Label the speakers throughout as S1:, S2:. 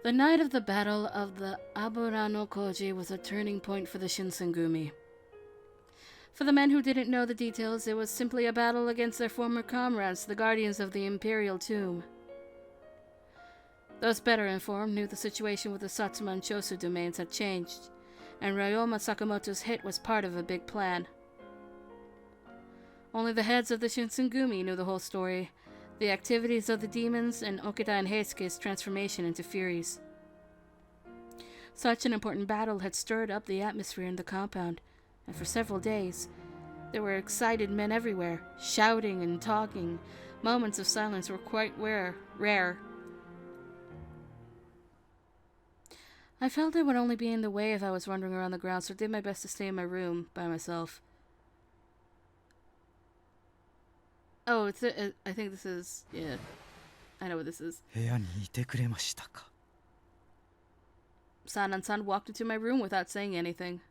S1: The night of the Battle of the Aburano Koji was a turning point for the Shinsengumi. For the men who didn't know the details, it was simply a battle against their former comrades, the guardians of the Imperial Tomb. Those better informed knew the situation with the Satsuma and Chosu domains had changed, and Ryoma Sakamoto's hit was part of a big plan. Only the heads of the Shinsengumi knew the whole story, the activities of the demons, and Okita and Heisuke's transformation into Furies. Such an important battle had stirred up the atmosphere in the compound, and for several days, there were excited men everywhere, shouting and talking. Moments of silence were quite rare. I felt it would only be in the way if I was wandering around the grounds, so I did my best to stay in my room by myself. Oh, I think this is... yeah. I know what this is. Sanan-san walked into my room without saying anything.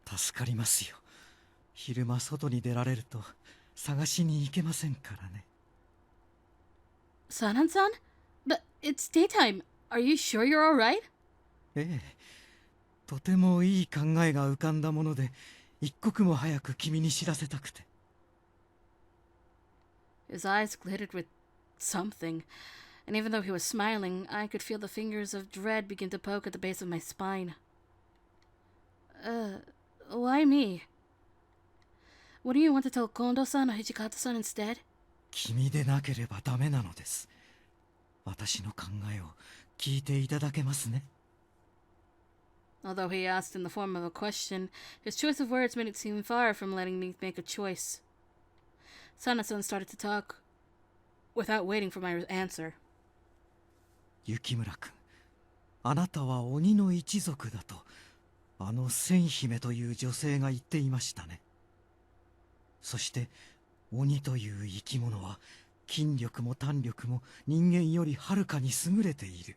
S2: 助かりますよ。昼間外に出られると探しに行けませんからね。
S1: Sanan-san? But it's daytime. Are you sure you're alright?
S2: ええ。とてもいい考えが浮かんだもので、一刻も早く君に知らせたくて。
S1: His eyes glittered with something, and even though he was smiling, I could feel the fingers of dread begin to poke at the base of my spine. Why me? What do you want to tell Kondo-san or Hijikata-san instead?
S2: 君でなければダメなのです。私の考えを聞いていただけますね。
S1: Although he asked in the form of a question, his choice of words made it seem far from letting me make a choice. Sana-san started to talk without waiting for my answer.
S2: 雪村君、あなたは鬼の一族だと、あの千姫という女性が言っていましたね。そして鬼という生き物は筋力も胆力も人間よりはるかに優れている。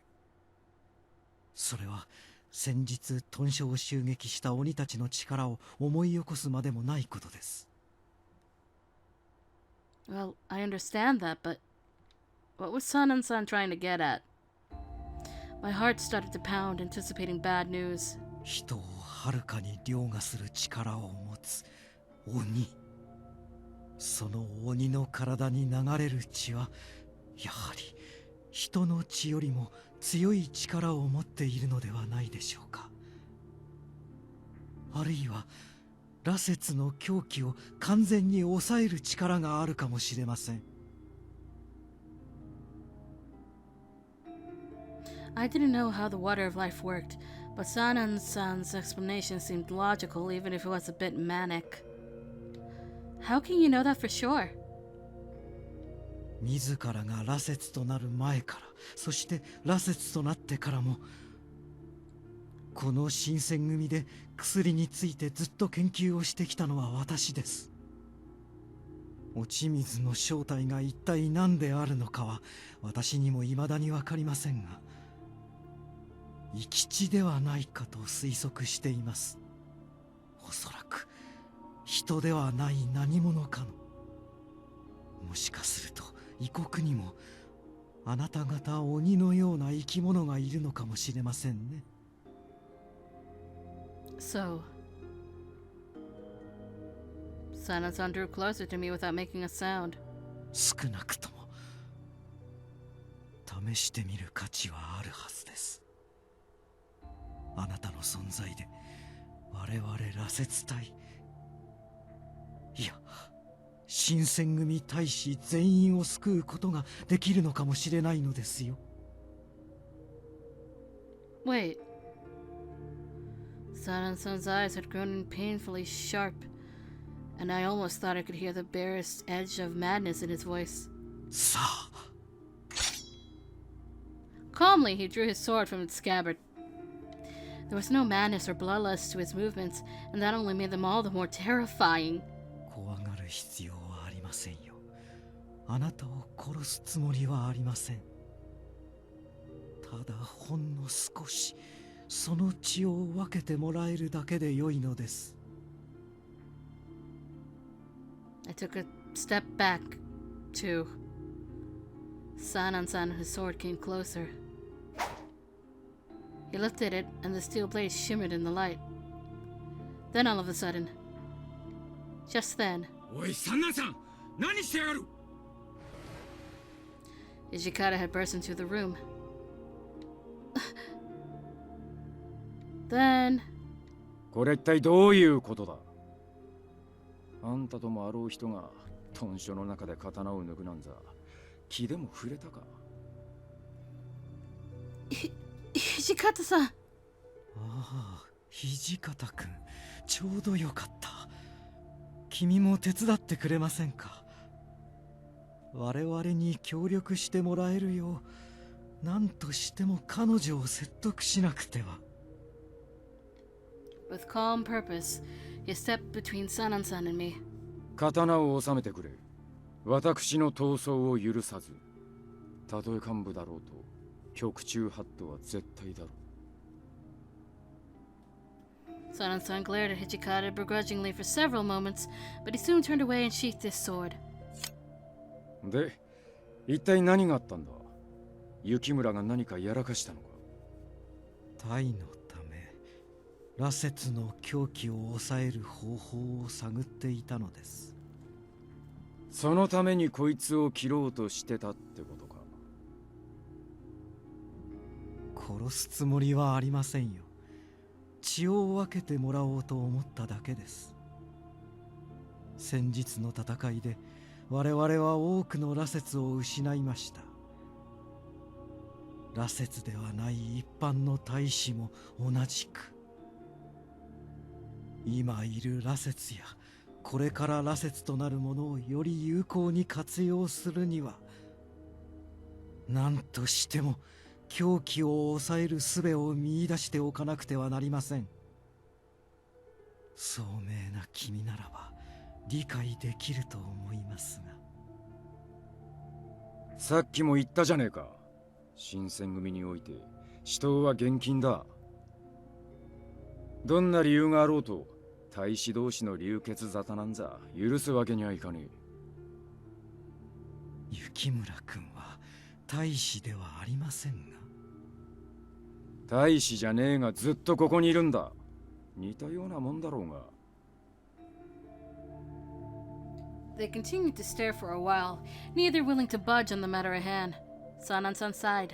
S2: それは先日豚書を襲撃した鬼たちの力を思い起こすまでもないことです。
S1: Well, I understand that, but what was Sanan-san trying to get at? My heart started to pound, anticipating bad news.
S2: 人をはるかに凌駕する力を持つ鬼。その鬼の体に流れる血は、やはり人の血よりも強い力を持っているのではないでしょうか。あるいは羅刹の狂気を完全に抑える力があるかもしれません。
S1: I didn't know how the water of life worked, but Sanan-san's explanation seemed logical even if it was a bit manic. How can you know that for sure?
S2: 自らが羅刹となる前から、そして羅刹となってからも、この新選組で薬についてずっと研究をしてきたのは私です。落ち水の正体が一体何であるのかは私にも未だに分かりませんが、生き血ではないかと推測しています。おそらく人ではない何者かの。もしかすると異国にもあなた方鬼のような生き物がいるのかもしれませんね。
S1: So, Sanan-san drew closer to me without making a sound.
S2: 少なくとも試してみる価値はあるはずです。あなたの存在で我々羅刹隊、いや新選組隊士全員を救うことができるのかもしれないのですよ。
S1: Wait. Sanan-san's eyes had grown painfully sharp, and I almost thought I could hear the barest edge of madness in his voice.
S2: さあ。
S1: Calmly, he drew his sword from its scabbard. There was no madness or bloodlust to his movements, and that only made them all the more terrifying.
S2: 怖がる必要はありませんよ。あなたを殺すつもりはありません。ただほんの少しその血を分けてもらえるだけで良いのです。
S1: I took a step back, too. Sanan-san and his sword came closer. He lifted it, and the steel blade shimmered in the light. Then all of a sudden, just then,
S3: おい、サンナンさん、何してやがる。
S1: Ijikata had burst into the room. Then,
S4: これ一体どういうことだ。あんたともあろう人が豚書の中で刀を抜くなんざ気でも触れたか。
S1: Ijikata-san!
S2: ああ、土方君、ちょうどよかった。君も手伝ってくれませんか。我々に協力してもらえるよう、何としても彼女を説得しなくては。
S1: With calm purpose, he stepped between Sanan-san and me.
S4: 刀を収めてくれ。私の闘争を許さず、たとえ幹部だろうと局中ハットは絶対だろう。
S1: Sanan-san glared at Hijikata begrudgingly for several moments, but he soon turned away and sheathed his sword.
S4: で、一体何があったんだ。雪村が何かやらかしたのか。
S2: タイのため、羅刹の狂気を抑える方法を探っていたのです。
S4: そのためにこいつを切ろうとしてたってことか。
S2: 殺すつもりはありませんよ。血を分けてもらおうと思っただけです。先日の戦いで我々は多くの羅刹を失いました。羅刹ではない一般の大使も同じく。今いる羅刹やこれから羅刹となるものをより有効に活用するには、何としても狂気を抑える術を見出しておかなくてはなりません。聡明な君ならば理解できると思いますが。
S4: さっきも言ったじゃねえか。新選組において死闘は厳禁だ。どんな理由があろうと大使同士の流血沙汰なんざ許すわけにはいかねえ。
S2: 雪村君は大使ではありませんが。
S4: 大使じゃねえがずっとここにいるんだ。似たようなもんだろうが。
S1: They continued to stare for a while, neither willing to budge on the matter at hand. Sanan-san sighed.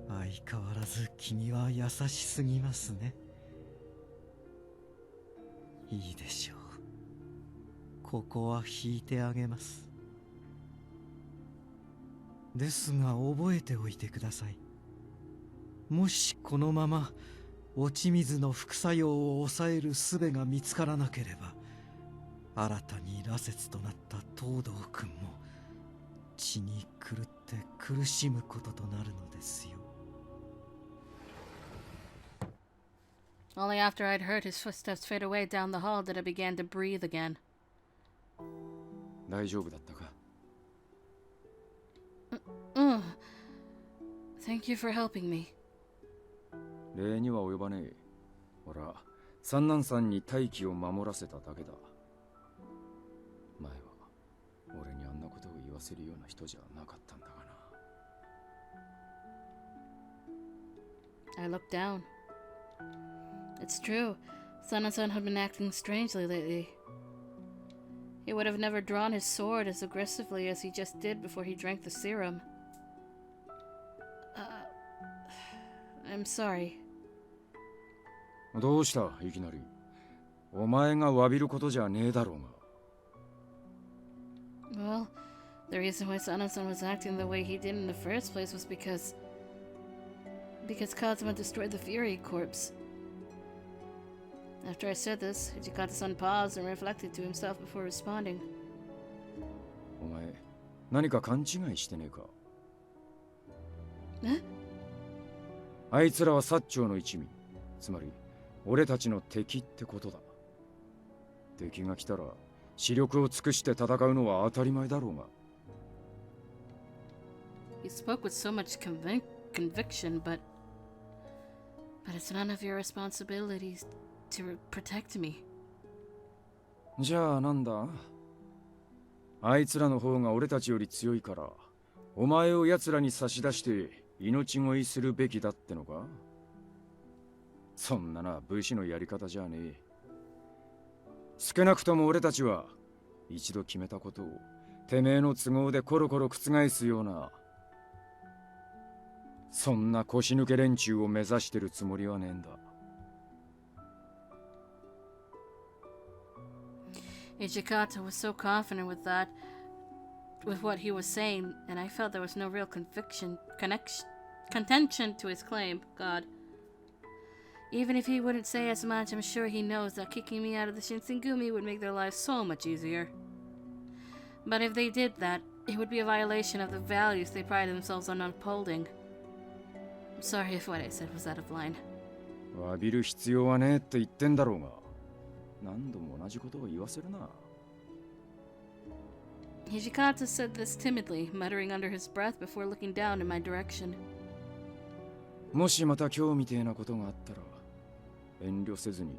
S2: 相変わらず君は優しすぎますね。いいでしょう。ここは引いてあげます。ですが覚えておいてください。もしこのまま落ち水の副作用を抑える術が見つからなければ、新たに羅刹となった東堂君も血に狂って苦しむこととなるのですよ。
S1: Only after I'd heard his footsteps fade away down the hall did I begin to breathe again.
S4: 大丈夫だったか。
S1: Thank you for helping me.
S4: 礼には及ばねえ。ほら、三男さんに大気を守らせただけだ。前は俺にあんなことを言わせるような人じゃなかったんだがな。
S1: I looked down. It's true. Sanan-san had been acting strangely lately. He would have never drawn his sword as aggressively as he just did before he drank the serum. I'm sorry.
S4: どうしたいきなり。お前が詫びることじゃねえだろうが。
S1: Well, the reason why Sanan-san was acting the way he did in the first place was because Kazuma destroyed the Fury Corpse. After I said this, Hijikata-san paused and reflected to himself before responding.
S4: お前、何か勘違いしてねえか。
S1: え？
S4: あいつらは薩長の一味。つまり、俺たちの敵ってことだ。敵が来たら、視力を尽くして戦うのは当たり前だろうが。
S1: He spoke with so much conviction, but it's none of your responsibilities to protect me.
S4: じゃあなんだ？あいつらの方が俺たちより強いから、お前を奴らに差し出して命乞いするべきだってのか？そんなのは武士のやり方じゃねえ。少なくとも俺たちは一度決めたことをてめえの都合でコロコロ覆すような、そんな腰抜け連中を目指してるつもりはねえんだ。
S1: Ichikata was so confident with what he was saying, and I felt there was no real contention to his claim. God. Even if he wouldn't say as much, I'm sure he knows that kicking me out of the Shinsengumi would make their lives so much easier. But if they did that, it would be a violation of the values they pride themselves on upholding. I'm sorry if what I said was out of line.
S4: 詫びる必要はねえって言ってんだろうが、何度も同じことを言わせるな。
S1: Hijikata said this timidly, muttering under his breath before looking down in my direction.
S4: もしまた今日みてえなことがあったら、遠慮せずに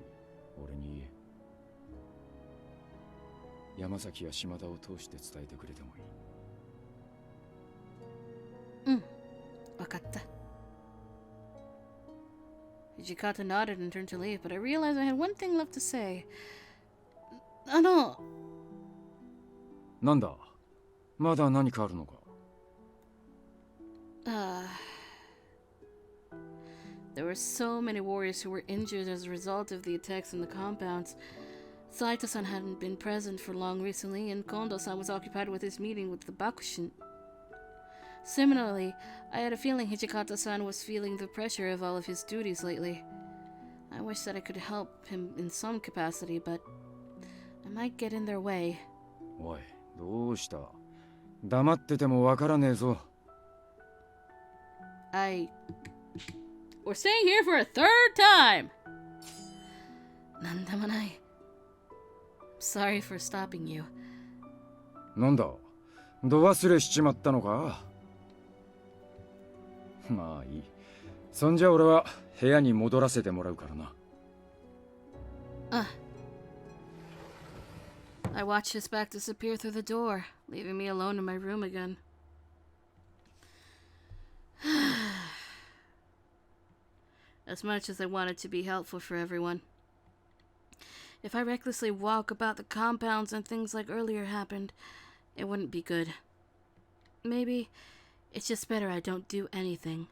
S4: 俺に言え。山崎や島田を通して伝えてくれてもいい。
S1: わかった。Hijikata nodded and turned to leave, but I realized I had one thing left to say.
S4: なんだ？まだ何かあるのか？
S1: There were so many warriors who were injured as a result of the attacks in the compounds. Saito-san hadn't been present for long recently, and Kondo-san was occupied with his meeting with the Bakushin. Similarly, I had a feeling Hijikata-san was feeling the pressure of all of his duties lately. I wish that I could help him in some capacity, but I might get in their way.
S4: おい、どうした？黙っててもわからねえぞ。
S1: We're staying here for a third time! なんでもない。Sorry for stopping you.
S4: なんだ？度忘れしちまったのか？まあいい。そんじゃ俺は部屋に戻らせてもらうからな。
S1: I watched his back disappear through the door, leaving me alone in my room again. As much as I wanted to be helpful for everyone. If I recklessly walk about the compounds and things like earlier happened, it wouldn't be good. Maybe it's just better I don't do anything.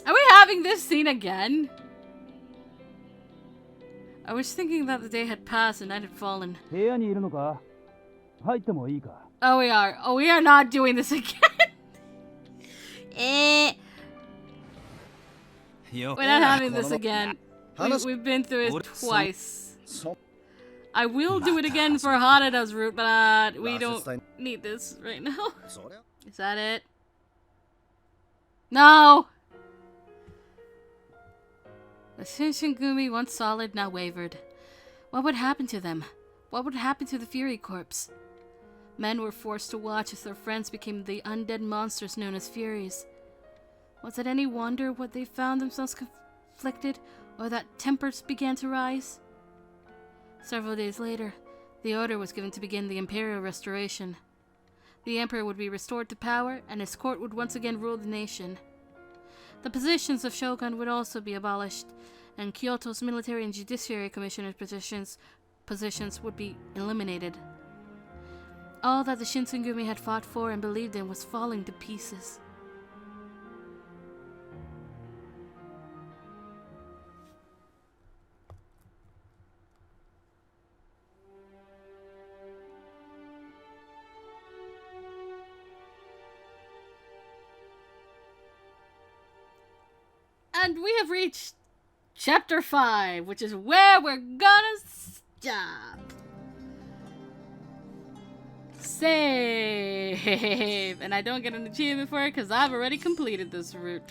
S1: Are we having this scene again? I was thinking that the day had passed and night had fallen. Oh, we are. Oh, we are not doing this again. We're not having this again. We've been through it twice. I will do it again for Hanada's route, but we don't need this right now. Is that it? No! The Shinsengumi, once solid, now wavered. What would happen to them? What would happen to the Fury Corps? Men were forced to watch as their friends became the undead monsters known as Furies. Was it any wonder what they found themselves conflicted, or that tempers began to rise? Several days later, the order was given to begin the imperial restoration. The emperor would be restored to power, and his court would once again rule the nation. The positions of shogun would also be abolished, and Kyoto's military and judiciary commissioner positions would be eliminated. All that the Shinsengumi had fought for and believed in was falling to pieces. And we have reached Chapter 5, which is where we're gonna stop. Save! And I don't get an achievement for it because I've already completed this route.